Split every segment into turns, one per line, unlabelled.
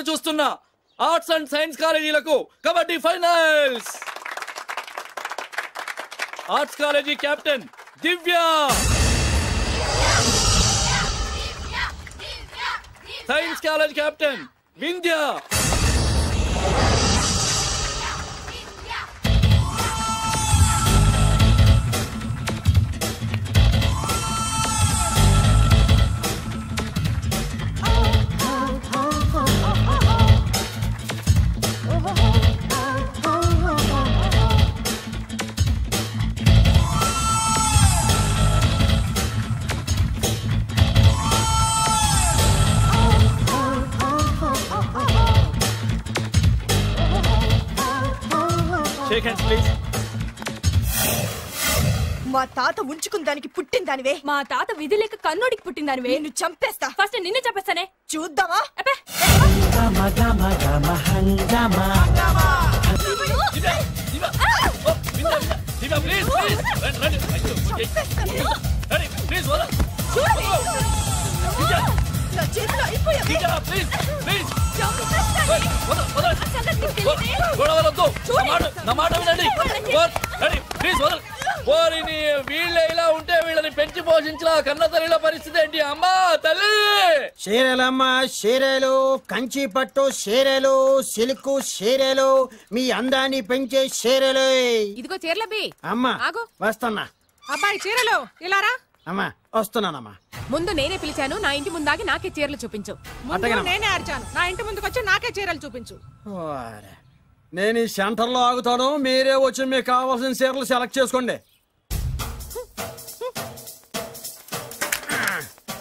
చూస్తున్న arts and science కాలేజీలకు kabaddi finals. Arts college captain Divya, science college captain Vindhya,
మా తాత ఉంచుకున్న దానికి పుట్టిన దానివే.
మా తాత విధి లేక కన్నోడికి పుట్టిన దానివే.
నిన్ను చంపేస్తా.
ఫస్ట్ నిన్ను చంపేస్తానే.
చూద్దామా? నా చేతిలో అయిపోయావే.
వీళ్ళే ఇలా ఉంటే వీళ్ళని పెంచి పోషించిన కన్న తల్లిల పరిస్థితి ఏంటి? అమ్మా తల్లి.
చీరలమ్మ చీరలు, కంచి పట్టు చీరలు, సిల్క్ చీరలు, మీ అందాన్ని పెంచే చీరలు.
ఇదిగో చీరలబ్బి.
అమ్మా వస్తున్నా.
అబ్బాయి చీరలు ఇలారా.
అమ్మా వస్తున్నానమ్మా.
ముందు నేనే పిలిచాను, నా ఇంటి ముందాగి నాకే చీరలు చూపించు.
నేనే అరిచాను, నా ఇంటి ముందుకు వచ్చి నాకే చీరలు చూపించు.
నేను ఈ సెంటర్ లో ఆగుతాను, మీరే వచ్చి మీకు కావాల్సిన చీరలు సెలెక్ట్ చేసుకోండి.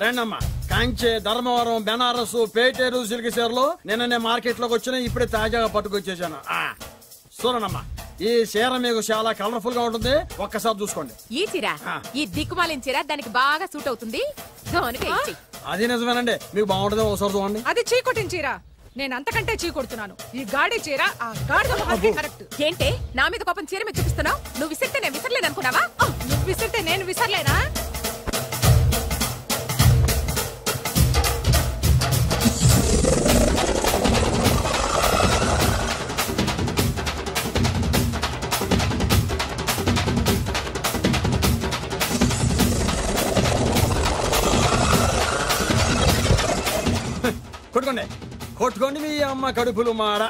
రండమ్మా. కంచి, ధర్మవరం, బెనారస్, పేటేరు సిల్క్ చీరలు నిన్ననే మార్కెట్ లోకి వచ్చిన, ఇప్పుడే తాజాగా పట్టుకొచ్చేసాను. చూడండమ్మా, ఈ చీర మీకు చాలా కలర్ఫుల్ గా ఉంటుంది, ఒక్కసారి చూసుకోండి.
ఈ చీర, ఈ దిక్కుమాలిన చీర దానికి బాగా సూట్ అవుతుంది.
అది నిజమేనండి, మీకు బాగుంటుంది, ఒకసారి చూడండి.
అది చీకొట్టిన చీర, నేను అంతకంటే చీకొడుతున్నాను. ఈ గాడి చీర ఆ గాడి కరెక్ట్.
ఏంటే నా మీద కోపం చీర మీద చూపిస్తున్నావు? నువ్వు విసిరితే నేను విసరలేదు అనుకున్నావా?
నువ్వు విసిరితే నేను విసరలేనా?
కొట్టుకోండి కొట్టుకోండి, మీ అమ్మ కడుపులు మాడ.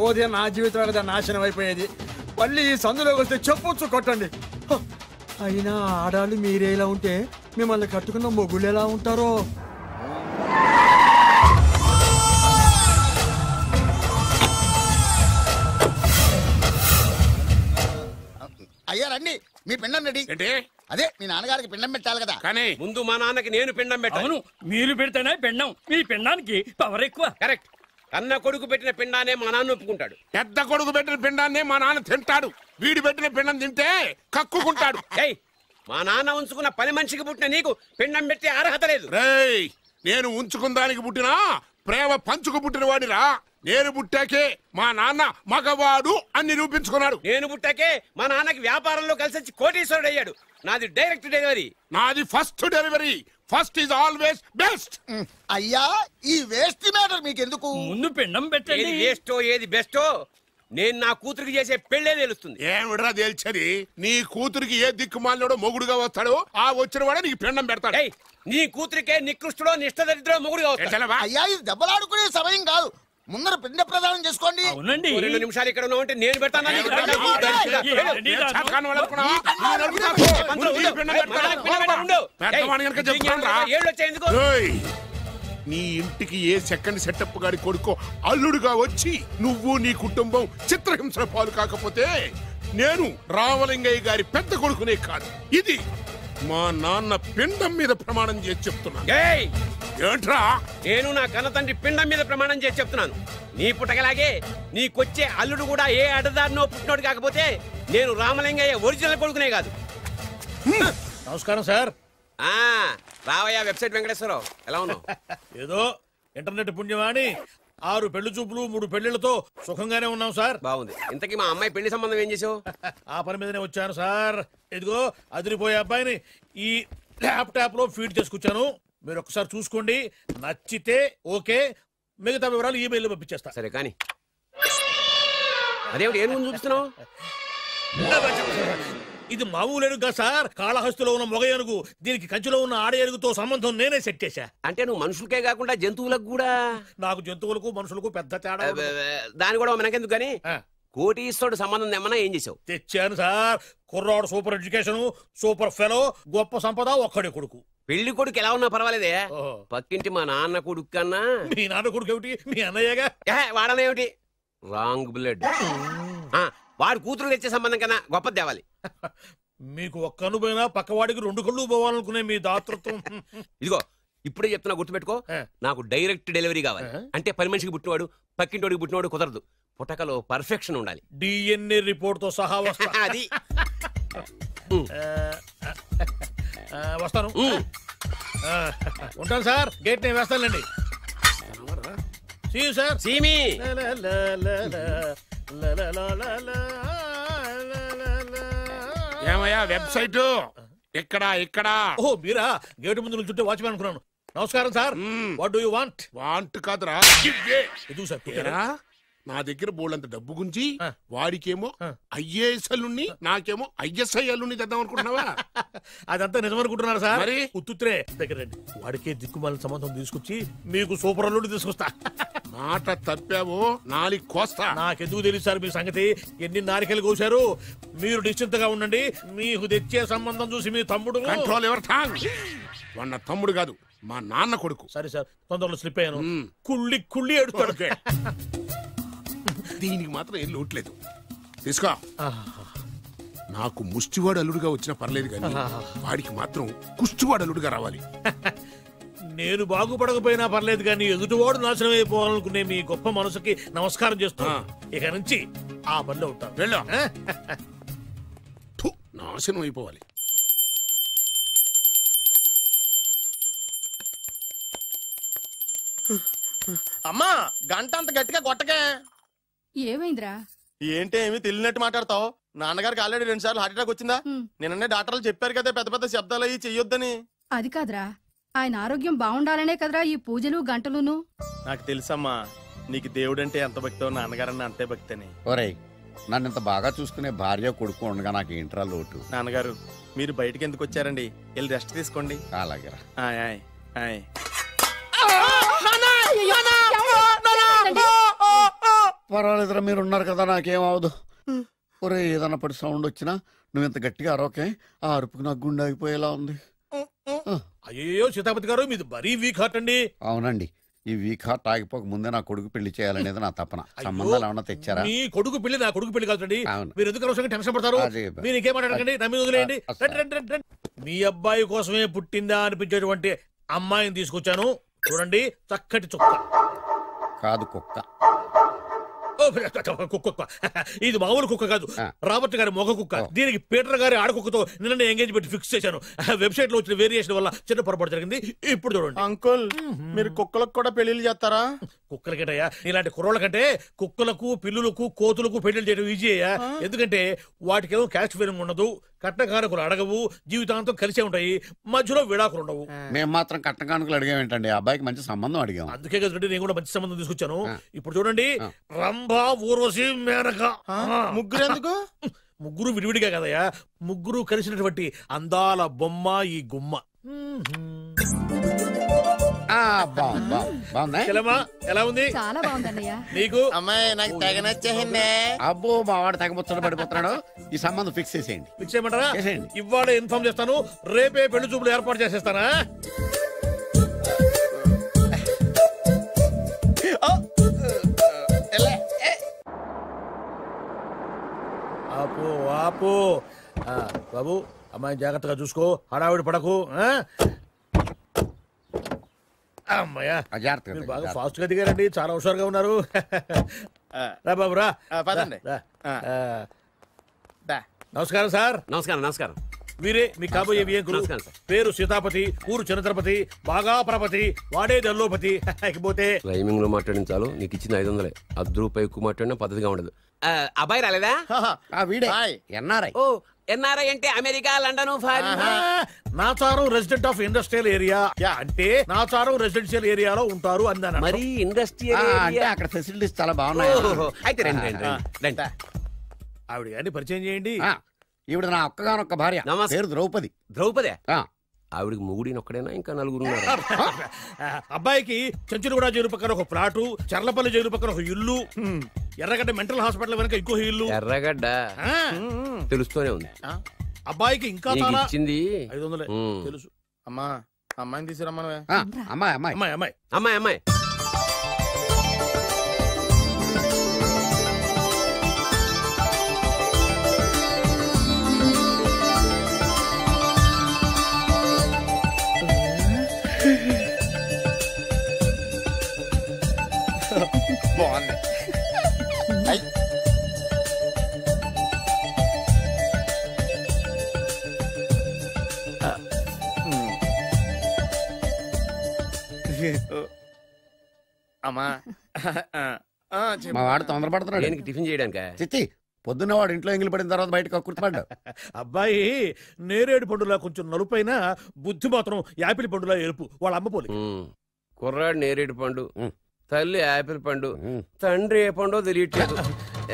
ఉదయం నా జీవితం కదా నాశనం అయిపోయేది, మళ్ళీ ఈ సందులోకి వస్తే చెప్పొచ్చు కొట్టండి. అయినా ఆడాళ్ళు మీరేలా ఉంటే మిమ్మల్ని కట్టుకున్న మొగుళ్ళు ఎలా ఉంటారో.
అయ్యా రండి, మీ పిండం రెడీ. అదే మీ నాన్నగారికి పిండం పెట్టాలి కదా.
కానీ ముందు మా నాన్నకి నేను పిండం పెట్టాను.
మీరు పెడితేనే పిండం, మీ పిండానికి పవర్ ఎక్కువ.
కరెక్ట్. కన్న కొడుకు పెట్టిన పిండానే మా నాన్న ఒప్పుకుంటాడు.
పెద్ద కొడుకు పెట్టిన పిండాన్నే మా నాన్న తింటాడు. వీడు పెట్టిన పిండం తింటే కక్కుకుంటాడు.
మా నాన్న ఉంచుకున్న పని మనిషికి పుట్టిన నీకు పిండం పెట్టే అర్హత లేదు.
రేయ్, నేను ఉంచుకున్న దానికి పుట్టినా ప్రేమ పంచుకు పుట్టిన వాడిరా. నేను పుట్టాకే మా నాన్న మగవాడు అని నిరూపించుకున్నాడు.
నేను పుట్టాకే మా నాన్నకి వ్యాపారంలో కలిసి వచ్చి కోటీశ్వరుడు అయ్యాడు. నాది డైరెక్ట్ డెలివరీ.
నాది first delivery. First is always best.
అయ్యా, ఈ వేస్ట్ మ్యాటర్ మీకెందుకు?
ముందు పిండం పెట్టండి.
ఏది వేస్టో ఏది బెస్టో నేను నా కూతురికి చేసే పెళ్లే తెలుస్తుంది.
ఏమిడ్రా తేల్చది? నీ కూతురికి ఏ దిక్కుమాలినోడో మొగుడుగా వస్తాడో ఆ వచ్చిన వాడే నీకు పిండం పెడతాడు.
నీ కూతురికే నికృష్టుడో నిష్టదరిద్రో మొగుడుగా వస్తాడు.
అయ్యా, ఇది దెబ్బలాడుకునే సమయం కాదు, ముందర పిండ ప్రదానం చేసుకోండి.
2 నిమిషాలు ఇక్కడ ఉన్నావంటే నేను పెడతాను.
నీ ఇంటికి ఏ సెకండ్ సెటప్ గారి కొడుకో అల్లుడుగా వచ్చి నువ్వు నీ కుటుంబం చిత్రహింసల పాలు కాకపోతే నేను రామలింగయ్య గారి పెద్ద కొడుకునే కాదు, ఇది మా నాన్న పిండం మీద ప్రమాణం చేసి చెప్తున్నాను. ఏంట్రా?
నేను నా కన్న తండ్రి పిండం మీద ప్రమాణం చేసి చెప్తున్నాను. నీ పుట్టగలాగే నీకొచ్చే అల్లుడు కూడా ఏ అడ్డదారినో పుట్టినోడు కాకపోతే నేను రామలింగయ్య ఒరిజినల్ కొడుకునే కాదు.
నమస్కారం సార్.
రావయ్యా వెబ్సైట్ వెంకటేశ్వరరావు, ఎలా ఉన్నావు?
ఏదో ఇంటర్నెట్ పుణ్యమాని 6 పెళ్లి చూపులు 3 పెళ్లిళ్లతో సుఖంగానే ఉన్నాం సార్.
బాగుంది. ఇంతకీ మా అమ్మాయి పెళ్లి సంబంధం ఏం చేసావు?
ఆ పని మీదనే వచ్చాను సార్. ఇదిగో అదిరిపోయే అబ్బాయిని ఈ ల్యాప్టాప్ లో ఫీడ్ చేసుకొచ్చాను. మీరు ఒకసారి చూసుకోండి, నచ్చితే ఓకే, మిగతా వివరాలు ఈమెయిల్ పంపించేస్తా.
సరే కానీ అదేమిటి ఏనుగు చూపిస్తున్నావు?
ఇది మామూలు ఏనుగు సార్, కాళహస్తిలో ఉన్న మొగ ఏనుగు. దీనికి కంచిలో ఉన్న ఆడ ఏనుగుతో సంబంధం నేనే సెట్ చేశా.
అంటే నువ్వు మనుషులకే కాకుండా జంతువులకు కూడా?
నాకు జంతువులకు మనుషులకు పెద్ద తేడా.
దాని కూడా మనకెందుకు కానీ కోటీశ్వరుడు సంబంధం ఏమన్నా ఏం చేసావు?
తెచ్చాను సార్. కుర్రాడు సూపర్ ఎడ్యుకేషన్, సూపర్ ఫెలో, గొప్ప సంపద, ఒక్కడే కొడుకు.
పెళ్లి కొడుకు ఎలా ఉన్నా పర్వాలేదే, పక్కింటి మా నాన్న కొడుకు కన్నా.
మీ నాన్న కొడుకు ఏమిటి? మీ అన్నయ్యగా.
వాడనేమిటి? Wrong blood. వాడు కూతురు తెచ్చే సంబంధం కన్నా గొప్పది తేవాలి.
మీకు ఒక్క కన్ను పోయినా పక్కవాడికి 2 కళ్ళు పోవాలనుకునే మీ దాతృత్వం.
ఇదిగో ఇప్పుడే చెప్తున్నా, గుర్తుపెట్టుకో. నాకు డైరెక్ట్ డెలివరీ కావాలి. అంటే పని మనిషికి పుట్టినవాడు పక్కింటోడికి పుట్టినవాడు కుదరదు. పుట్టకలో పర్ఫెక్షన్ ఉండాలి.
డిఎన్ఏ రిపోర్ట్ తో సహా వస్తా.
అది
వస్తాను. ఉంటాను సార్. గేట్ నేను వేస్తానులేండి. సార్
సీమి
ఏమయ్యా వెబ్సైట్ ఎక్కడా?
ఓ మీరా? గేటు ముందు నుంచుంటే వాచ్మెన్ అనుకున్నాను. నమస్కారం sir. What do you want?
Want కాదురా,
ఎదుగు సార్.
నా దగ్గర బోళ్ళంత డబ్బు గుంచి వాడికేమో ఐఏఎస్ అల్లుని, నాకేమో ఐఎస్ఐ అల్లుని తెద్దాం అనుకుంటున్నావా?
అదంతా నిజమనుకుంటున్నారు సార్.
మరి
ఉత్తుత్రే దగ్గర రండి. వాడికే దిక్కుమాలిన సంబంధం తీసుకొచ్చి మీకు సూపర్ అల్లుడి తీసుకొస్తా.
మాట తప్పావో నాలుగు కోస్తా.
నాకెందుకు తెలుసు సార్ మీ సంగతి? ఎన్ని నారికలు కోశారు. మీరు నిశ్చింతగా ఉండండి. మీకు తెచ్చే సంబంధం చూసి మీ తమ్ముడు.
కంట్రోల్ ఎవర్ థాంగ్. వాడు నా తమ్ముడు కాదు, మా నాన్న కొడుకు.
సరే సార్, తొందరలో స్లిప్ అయ్యాను. కుళ్ళి కుళ్ళి ఎడుతాడు.
దీనికి మాత్రం ఏం లోట్లేదు. తీసుకో. నాకు ముష్టివాడు అల్లుడుగా వచ్చినా పర్లేదు కానీ వాడికి మాత్రం కుష్టివాడు అల్లుడుగా రావాలి.
నేను బాగుపడకపోయినా పర్లేదు కానీ ఎదుటివాడు నాశనం అయిపోవాలనుకునే మీ గొప్ప మనసుకి నమస్కారం చేస్తున్నా. ఇక నుంచి ఆ పనిలో ఉంటాను.
వెళ్ళా. నాశనం అయిపోవాలి.
అమ్మా గంట అంత గట్టిగా కొట్టకే.
ఏమైందిరా?
ఏంటి ఏమి తెలియనట్టు మాట్లాడతావు? నాన్నగారికి ఆల్రెడీ 2 సార్లు హార్ట్ అటాక్ వచ్చిందా? నిన్ననే డాక్టర్లు చెప్పారు కదా పెద్ద పెద్ద శబ్దాలు అయ్యి చెయ్యొద్దని.
అది కాదురా, ఆయన ఆరోగ్యం బాగుండాలనే కదరా ఈ పూజలు గంటలును.
నాకు తెలుసమ్మా, నీకు దేవుడంటే ఎంత భక్తో నాన్నగారన్న అంతే భక్తి అని.
ఒరేయ్, నన్ను ఇంత బాగా చూసుకునే భార్య కొడుకు ఉండగా నాకు ఏంట్రా లోటు?
నాన్నగారు మీరు బయటికి ఎందుకు వచ్చారండి? వెళ్ళి రెస్ట్ తీసుకోండి.
అలాగే. పర్వాలేదురా, మీరు ఉన్నారు కదా, నాకేమవదు. ఒరే, ఏదన్నా పడి సౌండ్ వచ్చినా నువ్వు ఇంత గట్టిగా అరవకే. ఆ అరుపుకు నాకు గుండె అయిపోయేలా ఉంది.
అయ్యో సీతాపతి గారు, మీది మరీ వీక్ హార్ట్ అండి.
అవునండి, ఈ వీక్ హార్ట్ ఆగిపోక ముందే నా కొడుకు పెళ్లి చేయాలనేది నా తపన. సంబంధాలు ఏమన్నా తెచ్చారా?
మీ కొడుకు పెళ్లి నా కొడుకు పెళ్లి కాదండి. మీరు ఎందుకు అవసరంగా టెన్షన్ పడతారు? మీరు ఇంకేమాటండి, నమ్మి వదిలేయండి. మీ అబ్బాయి కోసమే పుట్టిందా అనిపించేటువంటి అమ్మాయిని తీసుకొచ్చాను. చూడండి, చక్కటి చుక్క.
కాదు, కుక్క.
కుక్క. ఇది మామూలు కుక్క కాదు, రాబర్ట్ గారి మొగ కుక్క. దీనికి పీటర్ గారి ఆడకుక్కతో నిన్న ఎంగేజ్మెంట్ ఫిక్స్ చేశాను. వెబ్సైట్ లో వచ్చిన వేరియేషన్ వల్ల చిన్న పొరపాటు జరిగింది. ఇప్పుడు చూడండి.
అంకుల్, మీరు కుక్కలకు కూడా పెళ్లిళ్ళు చేస్తారా?
కుక్కలకేటయ్యా, ఇలాంటి కుర్రోళ్ళ కంటే కుక్కలకు, పిల్లులకు, కోతులకు పెళ్లి చేయడం ఈజీ అయ్యా. ఎందుకంటే వాటికేమో క్యాస్ట్ ఫీలింగ్ ఉండదు, కట్నకానుకలు అడగవు, జీవితాంతం కలిసే ఉంటాయి, మధ్యలో విడాకులు ఉండవు.
మేము మాత్రం కట్నకానుకలు అడిగామేంటండి? అబ్బాయికి మంచి సంబంధం అడిగాం.
అందుకే కదండి నేను కూడా మంచి సంబంధం తీసుకొచ్చాను. ఇప్పుడు చూడండి, రంభా, ఊర్వశి, మేనక.
ముగ్గురు ఎందుకు?
ముగ్గురు విడివిడిగా కదయ్యా, ముగ్గురు కలిసినటువంటి అందాల బొమ్మ ఈ గుమ్మ. ఎలా ఉంది?
చాలా బాగుందన్నయ్య.
నీకు?
అమ్మాయి నాకు తెగ నచ్చేసింది.
అబ్బో, మా వాడు తెగబుచ్చట పడిపోతున్నాడు. ఈ సంబంధం ఫిక్స్ చేసేయండి.
ఫిక్స్ చేయమంటారా? ఇవాళ ఇన్ఫార్మ్ చేస్తాను, రేపే పెళ్లి చూపులు ఏర్పాటు చేసేస్తానా? ఆపు ఆపు. బాబు, అమ్మాయి జాగ్రత్తగా చూసుకో, హడావిడి పడకు. అమ్మాయ్యా, మీరు బాగా ఫాస్ట్ గా దిగారండి, చాలా హుషారుగా ఉన్నారు. రా బాబు, రా. నమస్కారం సార్.
నమస్కారం. నమస్కారం.
వీరే మీ కాబోయే వియంకులు. పేరు సీతాపతి, ఊరు చంద్రపతి, బాగా ప్రపతి, వాడే దల్లోపతి. ఇకపోతే
టైమింగ్ లో మాట్లాడించాలు. నీకు ఇచ్చింది 500. ₹10 ఎక్కువ మాట్లాడినా పద్ధతిగా ఉండదు. అబ్బాయి రాలేదా?
వీడే ఎన్ఆర్ఐ.
ఓ, ఎన్ఆర్ఐ అంటే America, London, foreign.
Nacharam resident of industrial area అంటే నాచారం రెసిడెన్షియల్ ఏరియాలో ఉంటారు అందాను.
మరి ఇండస్ట్రియల్
అంటే అక్కడ ఫెసిలిటీస్ చాలా బాగున్నాయి.
అయితే రండి.
ఆవిడ గారిని పరిచయం చేయండి.
ఈవిడ నా ఒక్కగానొక్క భార్య, పేరు ద్రౌపది.
ద్రౌపదే? ఆవిడికి మొగుడిని ఒక్కడైనా ఇంకా నలుగురు ఉన్నారు.
అబ్బాయికి చెంచులగూడ జైలు పక్కన ఒక ప్లాటు, చర్లపల్లి జైలు పక్కన ఒక ఇల్లు, ఎర్రగడ్డ మెంటల్ హాస్పిటల్ వెనక ఇంకో ఇల్లు.
ఎర్రగడ్డ తెలుస్తూనే ఉంది.
అబ్బాయికి ఇంకా చాలా
ఇచ్చింది
500 తెలుసు.
అమ్మా అమ్మాయిని తీసుకురమ్మనవే.
అమ్మాయి అమ్మాయి
అమ్మాయి అమ్మాయి
అమ్మాయి అమ్మాయి
బాగుంది. అమ్మా
మా వాడు తొందరపడుతున్నాడు.
దేనికి? టిఫిన్ చేయడానికా?
చిచ్చి, పొద్దున్న వాడు ఇంట్లో ఎంగిలి పడిన తర్వాత బయటకు కుర్తుపడ్డాడు.
అబ్బాయి నేరేడు పండులా కొంచెం నలుపైన, బుద్ధి మాత్రం యాపిల్ పండులా ఎరుపు. వాళ్ళ అమ్మ పోలి.
కుర్రాడు నేరేడు పండు, తల్లి యాపిల్ పండు, తండ్రి ఏ పండో తెలియట్లేదు.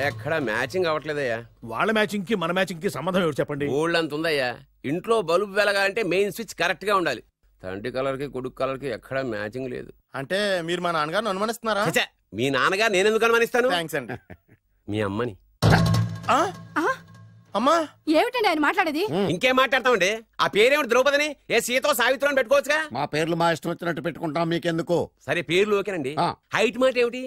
ఎక్కడ మ్యాచింగ్ అవ్వట్లేదయ్యా.
వాళ్ళ మ్యాచింగ్ కి మన మ్యాచింగ్ కి సంబంధం ఏమిటి చెప్పండి?
ఊళ్ళంత ఉందయ్యా. ఇంట్లో బల్బు వెలగాలంటే మెయిన్ స్విచ్ కరెక్ట్ గా ఉండాలి. తండ్రి కలర్ కి కొడుకు కలర్ కి ఎక్కడ మ్యాచింగ్ లేదు.
అంటే మీరు మా నాన్నగారిని అనుమానిస్తున్నారా?
మీ నాన్నగారు నేనెందుకు అనుమానిస్తాను?
థ్యాంక్స్ అండి.
మీ అమ్మని.
అమ్మా
ఏమిటండి ఆయన మాట్లాడేది?
ఇంకేం మాట్లాడతామండి? ఆ పేరేమిటి? ద్రౌపదిని ఏ సీతో సావిత్రం అని పెట్టుకోవచ్చుగా.
మా పేర్లు మా ఇష్టం వచ్చినట్టు పెట్టుకుంటాం, మీకెందుకు?
సరే పేర్లు ఓకేనండి. హైట్ మాట ఏమిటి?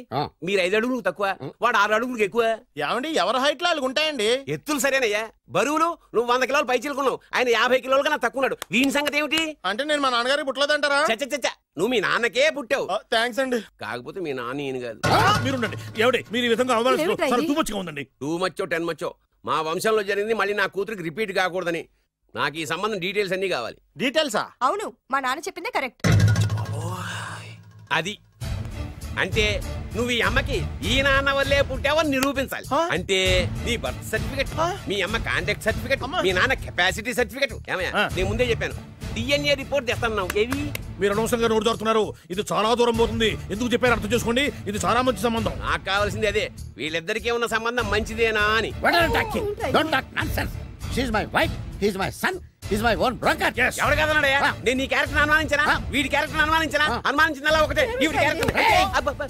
మీరు 5 అడుగులు తక్కువ, వాడు 6 అడుగులకు ఎక్కువ.
ఏమండి ఎవరి హైట్ లో వాళ్ళకి ఉంటాయండి.
ఎత్తులు సరేనయ్యా. బరువులు నువ్వు 100 కిలోలు పై చిలుకున్నావు, ఆయన 50 కిలోలు కన్నా తక్కువ ఉన్నాడు. వీని సంగతి ఏమిటి?
అంటే నేను మా నాన్నగారికి పుట్టలేదంటారా?
చచ్చ నువ్వు మీ నాన్నకే పుట్టావు.
థ్యాంక్స్ అండి.
కాకపోతే మీ నాన్న ఈయన కాదు.
మీరుండండి. ఎవడే మీరు ఈ విధంగా అవమానిస్తున్నారు? టూ మచ్గా ఉందండి.
2 మచ్చో 10 మచ్చో మా వంశంలో జరిగింది మళ్ళీ నా కూతురికి రిపీట్ కాకూడదని నాకు ఈ సంబంధం డీటెయిల్స్ అన్ని కావాలి.
డీటెయిల్సా?
అవును, మా నాన్న చెప్పిందే కరెక్ట్.
అది అంటే నువ్వు ఈ అమ్మకి ఈ నాన్న వల్లే పుట్టావని నిరూపించాలి. అంటే నీ బర్త్ సర్టిఫికెట్, మీ అమ్మ కాంటాక్ట్ సర్టిఫికెట్, మీ నాన్న కెపాసిటీ సర్టిఫికెట్. ఏమయ్యా, నేను ముందే చెప్పాను DNA రిపోర్ట్ తెస్తాను. ఏవి
మీరు అనవసరంగా నోరు జారుతున్నారు. ఇది చాలా దూరం పోతుంది. ఎందుకు చెప్పారు అర్థం చేసుకోండి. ఇది చాలా మంచి సంబంధం.
నాకు కావాల్సింది అదే, వీళ్ళిద్దరికీ ఉన్న సంబంధం మంచిదేనా అని. ఎవరు కదన్నాడయ్యా? నేను నీ క్యారెక్టర్ అనుమానించనా? వీడి క్యారెక్టర్ అనుమానించనా? అనుమానించిందల్లా ఒకటే.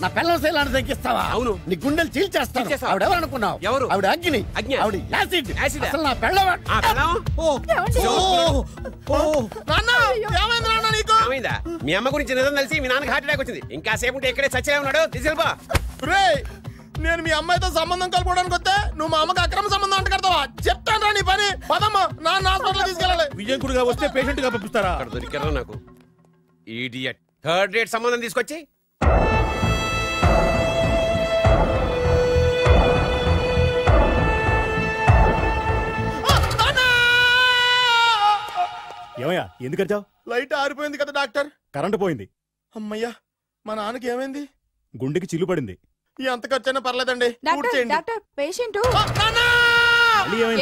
నా పిల్లల శైలాన్ని తగ్గిస్తావా?
అవును,
నీ గుండెలు చీల్చేస్తాను. ఆవిడ ఎవరు అనుకున్నావు?
ఎవరు?
ఆవిడ అగ్ని. ఆవిడ యాసిడ్. అసలు నా పెళ్ళవాడు.
ఏమైందా? మీ అమ్మ గురించి నిజం తెలిసి మీ నాన్నకి హార్ట్ అటాక్ వచ్చింది. ఇంకా సేపు ఉంటే ఇక్కడే చచ్చలే ఉన్నాడు. తీసుకెళ్ళిపో.
నేను మీ అమ్మాయితో సంబంధం కలుపుకోవడానికి వస్తే నువ్వు మా అమ్మకి అక్రమ సంబంధం అంట కడతావా? చెప్తాను నీ పని. పదమ్మా, నాన్న హాస్పిటల్ తీసుకెళ్ళాలి.
విజయకుడిగా వస్తే పేషెంట్ గా పంపిస్తారా?
అక్కడ దొరికారా నాకు ఈడియట్. 3rd రేట్ సంబంధం తీసుకొచ్చి
ఏమయ్యా, ఎందుకు వచ్చావు?
లైట్ ఆరిపోయింది కదా డాక్టర్.
కరెంటు పోయింది.
అమ్మయ్యా, మా నాన్నకి ఏమైంది?
గుండెకి చిల్లు పడింది.
ఎంత ఖర్చైనా పర్లేదండి.
డాక్టర్ పేషెంట్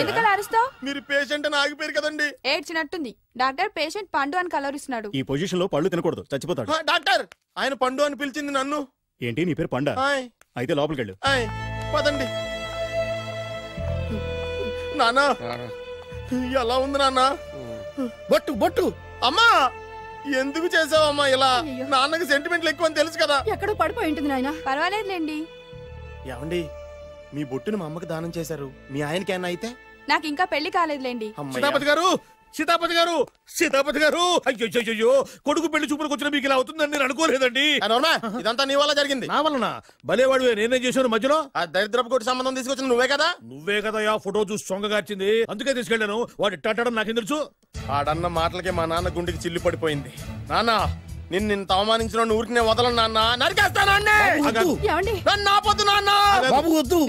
ఎందుకలా అరుస్తావు? మీరు పేషెంట్ అని ఆగిపోయారు కదండి.
ఏడ్చినట్టుంది. డాక్టర్ పేషెంట్ పండు అని కలవరిస్తున్నాడు.
ఈ పొజిషన్ లో పళ్ళు తినకూడదు, చచ్చిపోతాడు.
డాక్టర్, ఆయన పండు అని పిలిచింది నన్ను.
ఏంటి నీ పేరు పండా? అయితే లోపలికి వెళ్ళు.
పదండి. నాన్న ఎలా ఉంది నాన్న?
బొట్టు బొట్టు.
అమ్మా ఎందుకు చేసావమ్మా ఇలా? నాన్నకి సెంటిమెంట్లు ఎక్కువ అని తెలుసు కదా.
ఎక్కడో పడిపోయి ఉంటుంది నాయన.
పర్వాలేదులేండి.
ఏమండి, మీ బొట్టుని మా అమ్మకి దానం చేశారు. మీ ఆయనకి ఏమన్నా అయితే?
నాకు ఇంకా పెళ్లి కాలేదులేండి.
సీతాపతి గారు, సీతాపతి గారు, సీతాపతి గారు, అయ్యో కొడుకు పెళ్లి చూపులకు వచ్చిన మీకు ఇలా అవుతుందని నేను అనుకోలేదండి.
ఇదంతా నీ వల్ల జరిగింది.
నా వలన? భలేవాడు, నేనేం చేశాను మధ్యలో?
ఆ దరిద్రపు కొట్టి సంబంధం తీసుకొచ్చిన నువ్వే కదా.
నువ్వే కదా ఆ ఫోటో చూసి సొంగగార్చింది. అందుకే తీసుకెళ్ళాను. వాడు ఇట్టాడని నాకేం తెలుసు?
ఆడన్న మాటలకే మా నాన్న గుండెకి చిల్లు పడిపోయింది. నాన్న, నిన్ను అవమానించిన ఊరికి నేను వదలను నాన్న.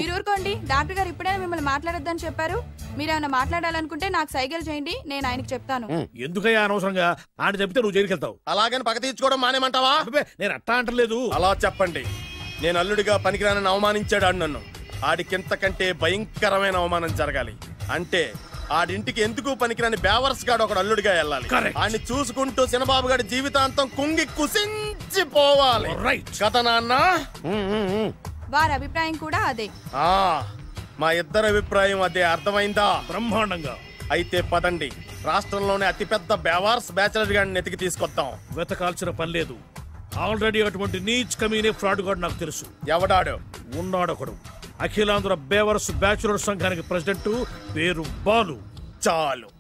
మీరు ఊరుకోండి. డాక్టర్ గారు ఇప్పుడే మిమ్మల్ని మాట్లాడొద్దని చెప్పారు. మీరేమైనా మాట్లాడాలనుకుంటే నాకు సైగలు చేయండి, నేను ఆయనకి చెప్తాను.
ఎందుకయ్యా అనవసరంగా? ఆయన చెప్తే నువ్వు జైలుకి వెళ్తావు.
అలాగని పక్క తీర్చుకోవడం మానేమంటావా?
నేను అట్టా అంటలేదు.
అలా చెప్పండి. నేను అల్లుడిగా పనికిరానని అవమానించాడు ఆడు నన్ను. ఆడికింతకంటే భయంకరమైన అవమానం జరగాలి. అంటే ఆడింటికి ఎందుకు పనికిరాని బేవర్స్ గాడు ఒకడు అల్లుడిగా వెళ్ళాలి. ఆడిని చూసుకుంటూ చిన్నబాబు గారి జీవితాంతం కుంగి కుసించిపోవాలి. కదా నాన్న?
వారి అభిప్రాయం కూడా అదే.
మా ఇద్దరి అభిప్రాయం అదే. అర్థమైందా?
బ్రహ్మాండంగా.
అయితే పదండి, రాష్ట్రంలోనే అతిపెద్ద బేవార్స్ బ్యాచిలర్ గాడిని ఎతికి తీసుకొద్దాం.
వెతకాల్సిన పని లేదు. ఆల్రెడీ అటువంటి నీచ్ కమీనే ఫ్రాడ్ గాడు నాకు తెలుసు.
ఎవడాడు?
ఉన్నాడొకడు. అఖిలాంధ్ర బేవర్స్ బ్యాచులర్ సంఘానికి ప్రెసిడెంట్, పేరు బాలు.
చాలు.